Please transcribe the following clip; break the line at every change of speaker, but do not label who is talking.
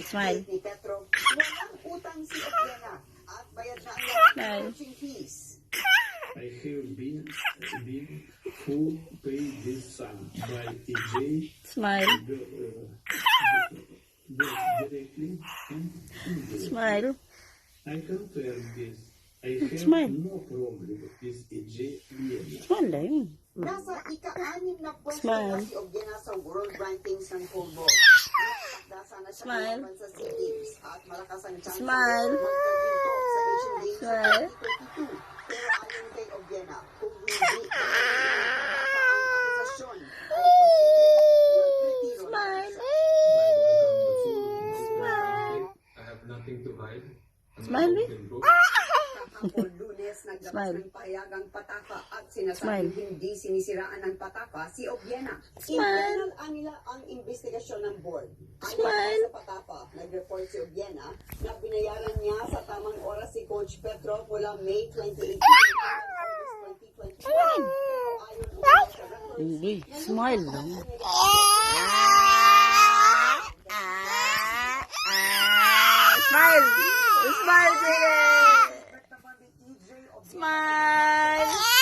Smile.
Ni Petro, walang utang si Obiena at bayad na ang lahat ng coaching fees.
I have been full paid this sum by TJ
Smile.
directly and indirectly.
Smile.
I confirm this. I have
Smile.
no problem with this TJ Liena.
Smile lang yun.
Nasa ika-6 na pwesto
Smile.
na si Obiena sa world rankings ng pole vault. Nakakdasa na siya
Smile.
kalaban sa SEA Games at malakas ang chance
Smile.
magkaginto sa Asian Games sa
Smile.
2022. Pero ayon kay Obiena, kung hindi ang akusasyon, ay posibleng magretiro na
Smile.
I have nothing to hide.
Smile, eh?
Kahapon Lunes, naglabas
Smile.
ng payagang pataka at
Smile.
sinasabing hindi sinisiraan ng pataka si Obiena.
Smile.
Internal nila ang investigasyon ng board.
Smile.
Sa pataka, nag-report si Obiena na binayaran niya sa tamang oras si Coach Petro mula May 2018 hanggang August 2021. Pero ayon sa records,
Uy, smile lang. Smile! Smile, Jay! Smile!